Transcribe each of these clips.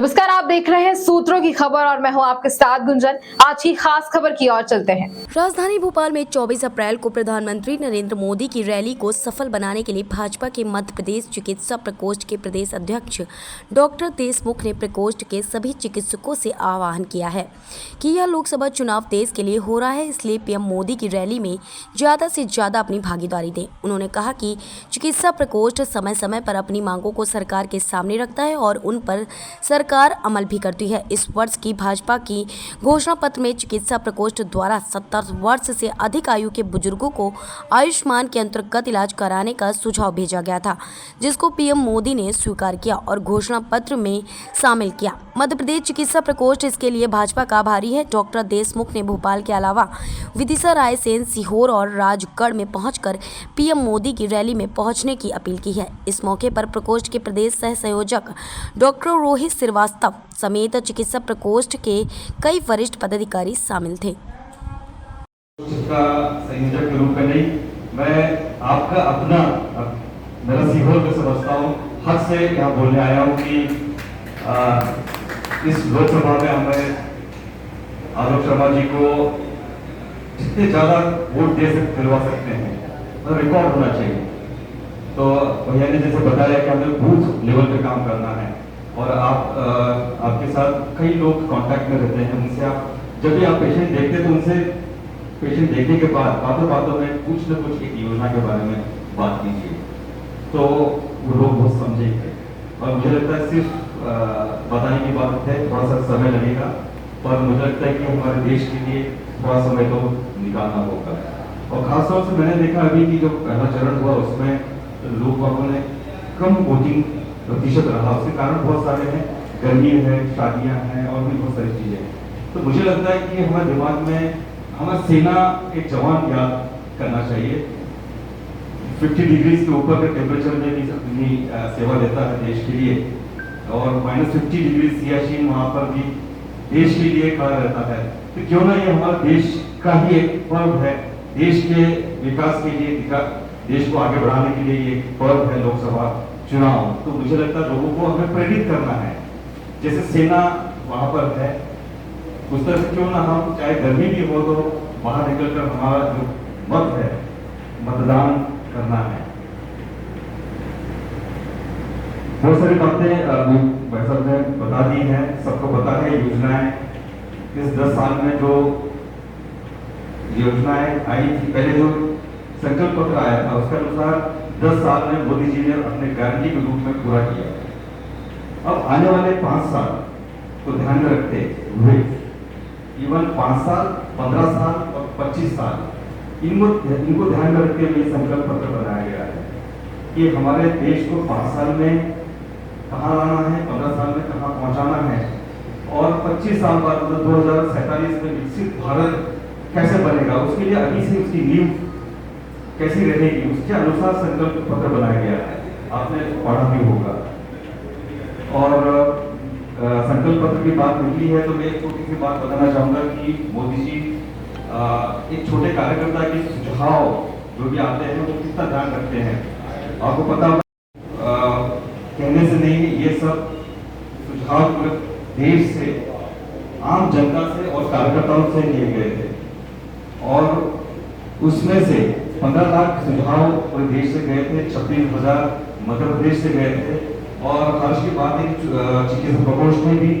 नमस्कार, आप देख रहे हैं सूत्रों की खबर और मैं हूं आपके साथ गुंजन। आज की खास खबर की ओर चलते हैं। राजधानी भोपाल में 24 अप्रैल को प्रधानमंत्री नरेंद्र मोदी की रैली को सफल बनाने के लिए भाजपा के मध्य प्रदेश चिकित्सा प्रकोष्ठ के प्रदेश अध्यक्ष डॉक्टर देशमुख ने प्रकोष्ठ के सभी चिकित्सकों से आह्वान किया है कि यह लोकसभा चुनाव देश के लिए हो रहा है, इसलिए पीएम मोदी की रैली में ज्यादा से ज्यादा अपनी भागीदारी दें। उन्होंने कहा कि चिकित्सा प्रकोष्ठ समय समय पर अपनी मांगों को सरकार के सामने रखता है और उन पर सरकार अमल भी करती है। इस वर्ष की भाजपा की घोषणा पत्र में चिकित्सा प्रकोष्ठ द्वारा 70 वर्ष से अधिक आयु के बुजुर्गों को आयुष्मान के अंतर्गत इलाज कराने का सुझाव भेजा गया था, जिसको पीएम मोदी ने स्वीकार किया और घोषणा पत्र में शामिल किया। मध्य प्रदेश चिकित्सा प्रकोष्ठ इसके लिए भाजपा का आभारी है। डॉक्टर देशमुख ने भोपाल के अलावा विदिशा, रायसेन, सीहोर और राजगढ़ में पहुंचकर पीएम मोदी की रैली में पहुंचने की अपील की है। इस मौके पर प्रकोष्ठ के प्रदेश सह संयोजक डॉक्टर रोहित श्रीवास्तव समेत चिकित्सा प्रकोष्ठ के कई वरिष्ठ पदाधिकारी शामिल थे। इसका संयोजक के रूप में नहीं, मैं आपका अपना मेरा सीहोर को समझता हूँ, हक से यहाँ बोलने आया हूँ कि इस लोकसभा में हमें आलोक शर्मा जी को जितने ज्यादा वोट दिलवा सकते हैं, मतलब रिकॉर्ड होना चाहिए। तो भैया ने जैसे बताया कि हमें बूथ लेवल पे काम करना है और आपके साथ कई लोग कांटेक्ट में रहते हैं, उनसे आप जब भी आप पेशेंट देखते हैं तो उनसे पेशेंट देखने के बाद बातों बातों में कुछ न कुछ एक योजना के बारे में बात कीजिए, तो वो लोग बहुत समझेंगे। और मुझे लगता है सिर्फ बताने की बात है, थोड़ा सा समय लगेगा, पर मुझे लगता है कि हमारे देश के लिए थोड़ा समय तो निकालना होगा। और खासतौर से मैंने देखा अभी कि जो पहला चरण हुआ उसमें लोग बागों ने कम वोटिंग प्रतिशत रहा, उसके कारण बहुत सारे हैं, गर्मी है, शादियां हैं और भी बहुत सारी चीजें। तो मुझे लगता है कि हमारे दिमाग में हमें सेना एक जवान याद करना चाहिए। 50 डिग्री के ऊपर के टेम्परेचर में भी अपनी सेवा देता है देश के लिए, और -50 डिग्री सियाचिन वहां पर भी देश के लिए खड़ा रहता है। तो क्यों ना ये हमारा देश का ही एक पर्व है, देश के विकास के लिए, देश को आगे बढ़ाने के लिए एक पर्व है लोकसभा चुनाव। तो मुझे लगता है लोगों को हमें प्रेरित करना है, जैसे सेना वहां पर है उस तरह से क्यों ना हम, चाहे गर्मी भी हो तो बाहर निकलकर हमारा जो मत है मतदान करना है। बहुत सारी बातें भाई साहब ने बता दी हैं, सबको पता है योजनाएं। इस 10 साल में जो योजनाएं आई थी, पहले जो संकल्प पत्र आया था उसके अनुसार 10 साल में मोदी जी ने अपने गारंटी के रूप में पूरा किया। अब आने वाले 5 साल को ध्यान में रखते हुए इवन 5 साल, 15 साल और 25 साल इनको ध्यान में रखते हुए संकल्प पत्र बनाया गया है कि हमारे देश को 5 साल में कहाँ लाना है, 15 साल में कहाँ पहुंचाना है, और 25 साल बाद मतलब 2047 में विकसित भारत कैसे बनेगा, उसके लिए अभी से उसकी नींव कैसी रहेगी, उसके अनुसार संकल्प पत्र बनाया गया है। आपने पढ़ा भी होगा। और संकल्प पत्र की बात निकली है तो मैं एक छोटी सी बात बताना चाहूंगा कि मोदी जी एक छोटे कार्यकर्ता के सुझाव जो भी आते हैं वो कितना ध्यान रखते हैं। आपको पता होगा, कहने से नहीं, ये सब सुझाव पूरे देश से, आम जनता से और कार्यकर्ताओं से लिए गए थे, और उसमें से 15 लाख सुझाव पूरे देश से गए थे, 26,000 मध्य प्रदेश से गए थे। और हर्ष की बात है कि चिकित्सा प्रकोष्ठ ने भी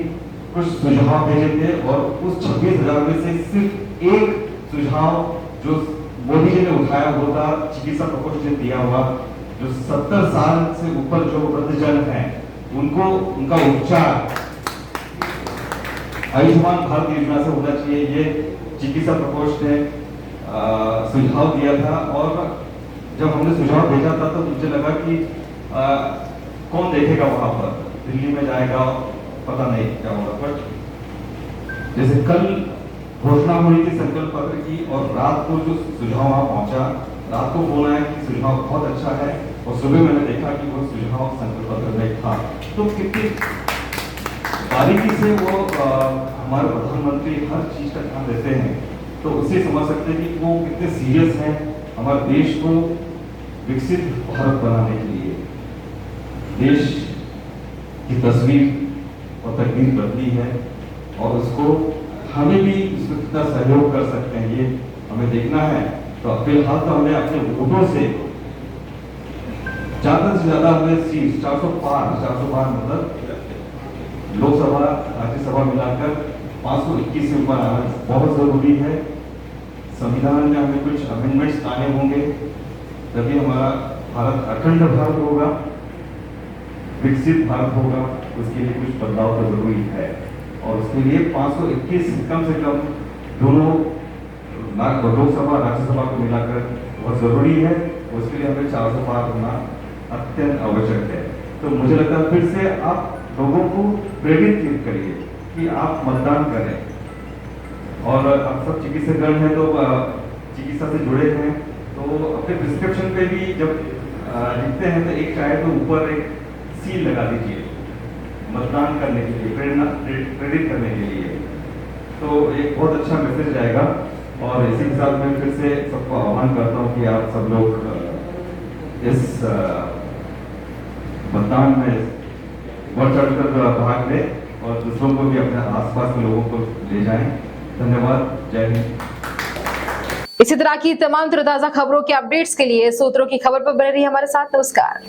कुछ सुझाव भेजे थे, और उस 26,000 में से सिर्फ एक सुझाव जो मोदी जी ने उठाया वो था चिकित्सा प्रकोष्ठ ने दिया हुआ, जो 70 साल से ऊपर जो वृद्धजन है उनको उनका उपचार आयुष्मान भारत योजना से होना चाहिए, ये चिकित्सा प्रकोष्ठ ने सुझाव दिया था। और जब हमने सुझाव भेजा था तो मुझे लगा कि कौन देखेगा वहां पर, दिल्ली में जाएगा, पता नहीं क्या होगा। बट जैसे कल घोषणा हुई थी संकल्प पत्र की, और रात को जो सुझाव वहां पहुंचा, रात को फोन आया कि सुझाव बहुत अच्छा है, और सुबह मैंने देखा कि वो सुझाव संकल्प पत्र में था। तो कितनी बारीकी से वो हमारे प्रधानमंत्री हर चीज का ध्यान देते हैं, तो उससे समझ सकते हैं कि वो कितने सीरियस हैं हमारे देश को विकसित भारत बनाने के लिए। देश की तस्वीर और और तकदीर बदली है और उसको हमें भी इसमें कितना सहयोग कर सकते हैं ये हमें देखना है। तो फिलहाल तो हमें अपने वोटों से ज्यादा से ज्यादा हमें सीट 405 मतलब लोकसभा राज्यसभा मिलाकर 521 से ऊपर आना बहुत जरूरी है। संविधान में हमें कुछ अमेंडमेंट्स लाने होंगे तभी हमारा भारत अखंड भारत होगा, विकसित भारत होगा। उसके लिए कुछ बदलाव तो जरूरी है और उसके लिए 521 कम से कम दोनों लोकसभा राज्यसभा को मिलाकर बहुत जरूरी है। उसके लिए हमें 400 पार होना अत्यंत आवश्यक है। तो मुझे लगता है फिर से आप लोगों को प्रेरित करिए कि आप मतदान करें। और आप सब चिकित्सकगण हैं तो चिकित्सा से जुड़े हैं तो अपने प्रिस्क्रिप्शन पे भी जब लिखते हैं तो एक चाहे तो ऊपर एक सील लगा दीजिए मतदान करने के लिए, प्रेरित करने के लिए। तो एक बहुत अच्छा मैसेज जाएगा। और इसी के साथ मैं फिर से सबको आह्वान करता हूँ कि आप सब लोग इस मतदान में बढ़ चढ़कर भाग लें और दूसरों को भी अपने आसपास के लोगों को ले जाएं। धन्यवाद। जय हिंद। इसी तरह की तमाम ताजा खबरों के अपडेट्स के लिए सूत्रों की खबर पर बने रहिए हमारे साथ। नमस्कार।